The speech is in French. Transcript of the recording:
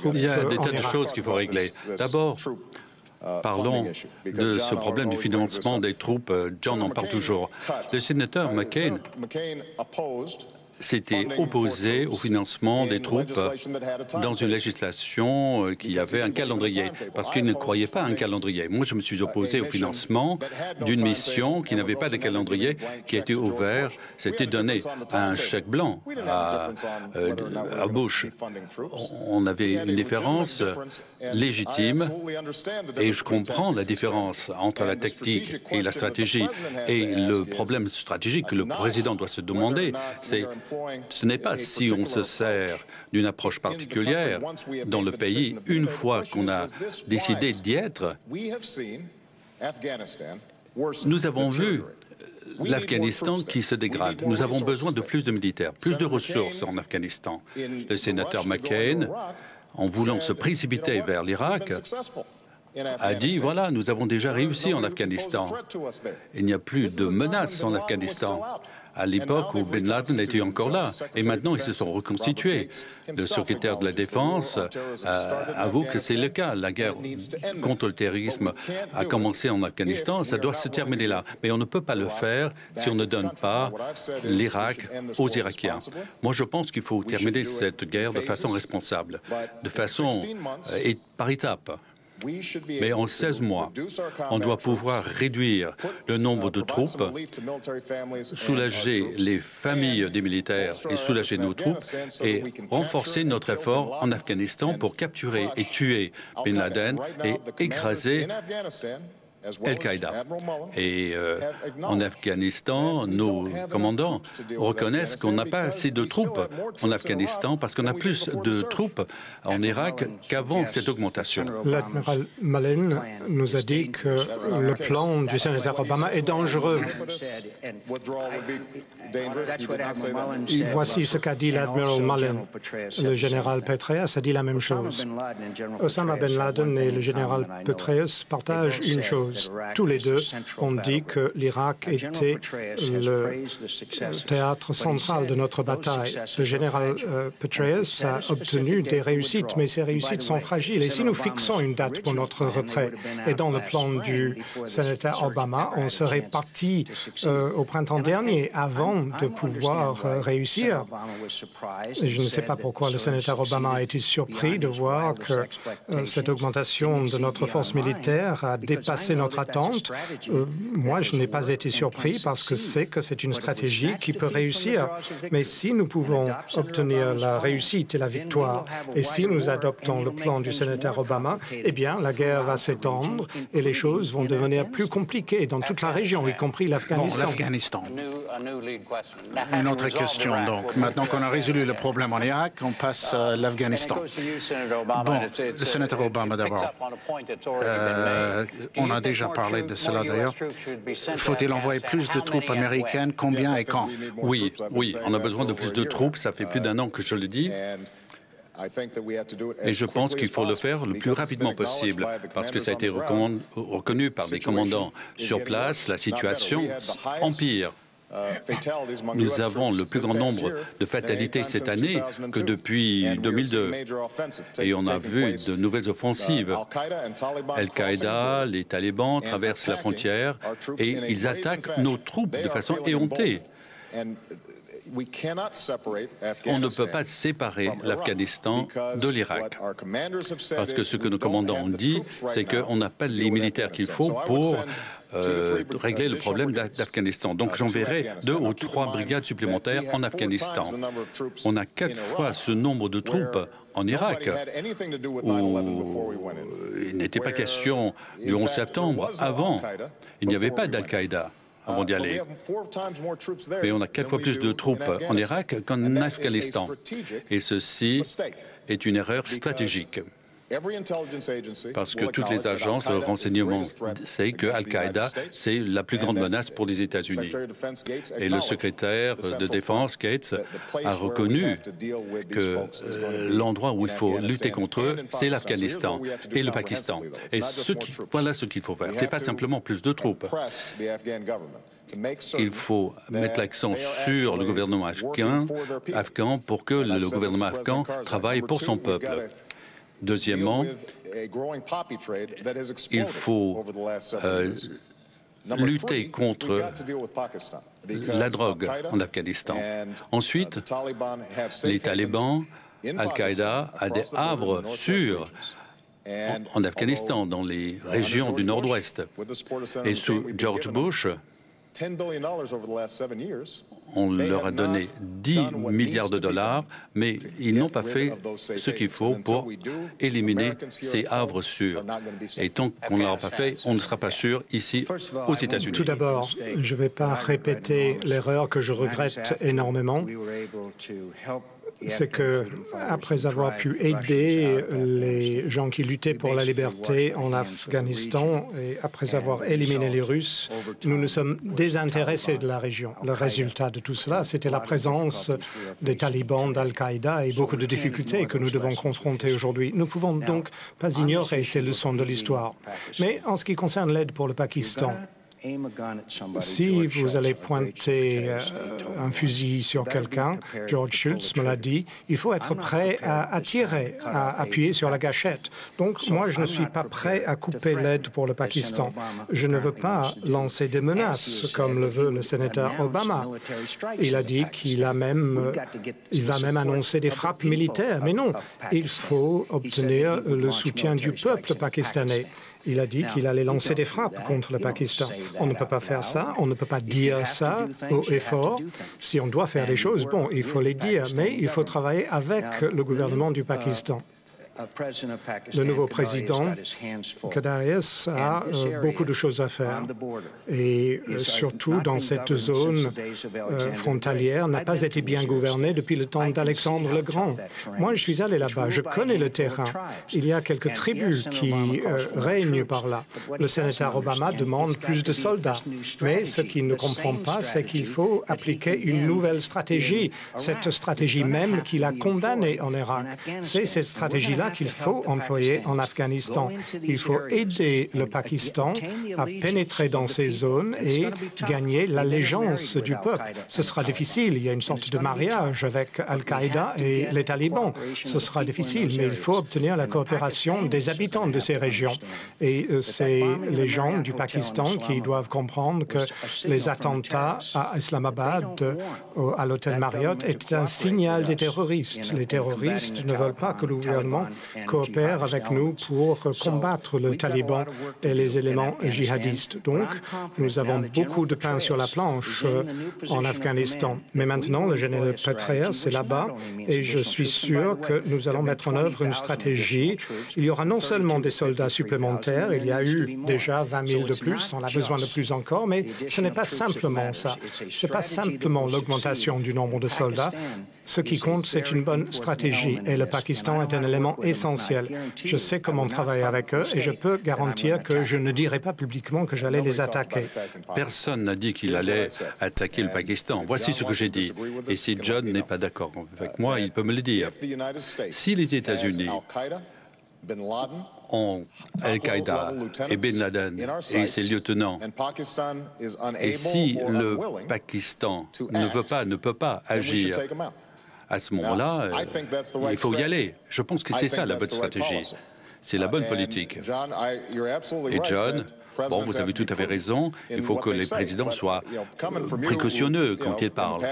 troupes Il y a des en tas de Irak. choses qu'il faut régler. D'abord, parlons de ce problème du financement des troupes. John en parle toujours. Le sénateur McCain s'était opposé au financement des troupes dans une législation qui avait un calendrier, parce qu'il ne croyait pas à un calendrier. Moi, je me suis opposé au financement d'une mission qui n'avait pas de calendrier, qui a été ouvert, c'était donné un chèque blanc à Bush. On avait une différence légitime, et je comprends la différence entre la tactique et la stratégie. Et le problème stratégique que le président doit se demander, c'est ce n'est pas si on se sert d'une approche particulière dans le pays une fois qu'on a décidé d'y être. Nous avons vu l'Afghanistan qui se dégrade. Nous avons besoin de plus de militaires, plus de ressources en Afghanistan. Le sénateur McCain, en voulant se précipiter vers l'Irak, a dit, voilà, nous avons déjà réussi en Afghanistan. Il n'y a plus de menaces en Afghanistan. À l'époque où Ben Laden était encore là. Et maintenant, ils se sont reconstitués. Le secrétaire de la Défense avoue que c'est le cas. La guerre contre le terrorisme a commencé en Afghanistan. Ça doit se terminer là. Mais on ne peut pas le faire si on ne donne pas l'Irak aux Irakiens. Moi, je pense qu'il faut terminer cette guerre de façon responsable, de façon et par étapes. Mais en 16 mois, on doit pouvoir réduire le nombre de troupes, soulager les familles des militaires et soulager nos troupes et renforcer notre effort en Afghanistan pour capturer et tuer Bin Laden et écraser Al-Qaïda. Et en Afghanistan, nos commandants reconnaissent qu'on n'a pas assez de troupes en Afghanistan parce qu'on a plus de troupes en Irak qu'avant cette augmentation. L'admiral Mullen nous a dit que le plan du sénateur Obama est dangereux. Et voici ce qu'a dit l'admiral Mullen. Le général Petraeus a dit la même chose. Osama Ben Laden et le général Petraeus partagent une chose. Tous les deux ont dit que l'Irak était le théâtre central de notre bataille. Le général Petraeus a obtenu des réussites, mais ces réussites sont fragiles. Et si nous fixons une date pour notre retrait, et dans le plan du sénateur Obama, on serait parti au printemps dernier, avant de pouvoir réussir. Et je ne sais pas pourquoi le sénateur Obama a été surpris de voir que cette augmentation de notre force militaire a dépassé notre attente. Moi, je n'ai pas été surpris parce que c'est une stratégie qui peut réussir. Mais si nous pouvons obtenir la réussite et la victoire, et si nous adoptons le plan du sénateur Obama, eh bien, la guerre va s'étendre et les choses vont devenir plus compliquées dans toute la région, y compris l'Afghanistan. Bon, l'Afghanistan. Une autre question, donc. Maintenant qu'on a résolu le problème en Irak, on passe à l'Afghanistan. Bon, le sénateur Obama d'abord. On a déjà parlé de cela d'ailleurs. Faut-il envoyer plus de troupes américaines? Combien et quand? Oui, on a besoin de plus de troupes. Ça fait plus d'un an que je le dis. Et je pense qu'il faut le faire le plus rapidement possible, parce que ça a été reconnu par les commandants sur place. La situation empire. Nous avons le plus grand nombre de fatalités cette année que depuis 2002. Et on a vu de nouvelles offensives. Al-Qaïda, les talibans traversent la frontière et ils attaquent nos troupes de façon éhontée. On ne peut pas séparer l'Afghanistan de l'Irak. Parce que ce que nos commandants ont dit, c'est qu'on n'a pas les militaires qu'il faut pour régler le problème d'Afghanistan. Donc j'enverrai 2 ou 3 brigades supplémentaires en Afghanistan. On a 4 fois ce nombre de troupes en Irak, où il n'était pas question du 11 septembre. Avant, il n'y avait pas d'Al-Qaïda avant d'y aller. Mais on a 4 fois plus de troupes en Irak qu'en Afghanistan. Et ceci est une erreur stratégique. Parce que toutes les agences de renseignement savent que Al-Qaïda, c'est la plus grande menace pour les États-Unis. Et le secrétaire de Défense, Gates, a reconnu que l'endroit où il faut lutter contre eux, c'est l'Afghanistan et le Pakistan. Et voilà ce qu'il faut faire. Ce n'est pas simplement plus de troupes. Il faut mettre l'accent sur le gouvernement afghan pour que le gouvernement afghan travaille pour son peuple. Deuxièmement, il faut lutter contre la drogue en Afghanistan. Ensuite, les talibans, Al-Qaïda a des havres sûrs en Afghanistan, dans les régions du Nord-Ouest. Et sous George Bush, on leur a donné 10 milliards de dollars, mais ils n'ont pas fait ce qu'il faut pour éliminer ces havres sûrs. Et tant qu'on ne l'aura pas fait, on ne sera pas sûr ici aux États-Unis. Tout d'abord, je ne vais pas répéter l'erreur que je regrette énormément. C'est que, après avoir pu aider les gens qui luttaient pour la liberté en Afghanistan et après avoir éliminé les Russes, nous nous sommes désintéressés de la région. Le résultat de tout cela, c'était la présence des talibans, d'Al-Qaïda et beaucoup de difficultés que nous devons confronter aujourd'hui. Nous ne pouvons donc pas ignorer ces leçons de l'histoire. Mais en ce qui concerne l'aide pour le Pakistan, si vous allez pointer un fusil sur quelqu'un, George Shultz me l'a dit, il faut être prêt à tirer, à appuyer sur la gâchette. Donc, moi, je ne suis pas prêt à couper l'aide pour le Pakistan. Je ne veux pas lancer des menaces, comme le veut le sénateur Obama. Il a dit qu'il va même annoncer des frappes militaires. Mais non, il faut obtenir le soutien du peuple pakistanais. Il a dit qu'il allait lancer des frappes contre le Pakistan. On ne peut pas faire ça, on ne peut pas dire ça haut et fort. Si on doit faire des choses, bon, il faut les dire, mais il faut travailler avec le gouvernement du Pakistan. Le nouveau président, Kadarius, a beaucoup de choses à faire. Et surtout, dans cette zone frontalière, n'a pas été bien gouvernée depuis le temps d'Alexandre le Grand. Moi, je suis allé là-bas, je connais le terrain. Il y a quelques tribus qui règnent par là. Le sénateur Obama demande plus de soldats. Mais ce qu'il ne comprend pas, c'est qu'il faut appliquer une nouvelle stratégie. Cette stratégie même qu'il a condamnée en Irak. C'est cette stratégie-là qu'il faut employer en Afghanistan. Il faut aider le Pakistan à pénétrer dans ces zones et gagner l'allégeance du peuple. Ce sera difficile. Il y a une sorte de mariage avec Al-Qaïda et les talibans. Ce sera difficile, mais il faut obtenir la coopération des habitants de ces régions. Et c'est les gens du Pakistan qui doivent comprendre que les attentats à Islamabad, à l'hôtel Marriott, étaient un signal des terroristes. Les terroristes ne veulent pas que le gouvernement coopère avec nous pour combattre le Taliban et les éléments djihadistes. Donc, nous avons beaucoup de pain sur la planche en Afghanistan. Mais maintenant, le général Petraeus est là-bas et je suis sûr que nous allons mettre en œuvre une stratégie. Il y aura non seulement des soldats supplémentaires, il y a eu déjà 20 000 de plus, on a besoin de plus encore, mais ce n'est pas simplement ça. Ce n'est pas simplement l'augmentation du nombre de soldats. Ce qui compte, c'est une bonne stratégie et le Pakistan est un élément essentiel. Je sais comment travailler avec eux et je peux garantir que je ne dirai pas publiquement que j'allais les attaquer. Personne n'a dit qu'il allait attaquer le Pakistan. Voici ce que j'ai dit. Et si John n'est pas d'accord avec moi, il peut me le dire. Si les États-Unis ont Al-Qaïda et Bin Laden et ses lieutenants, et si le Pakistan ne peut pas agir, à ce moment-là, il faut y aller. Je pense que c'est ça la bonne stratégie. C'est la bonne politique. Et John, bon, vous avez tout à fait raison. Il faut que les présidents soient précautionneux quand ils parlent.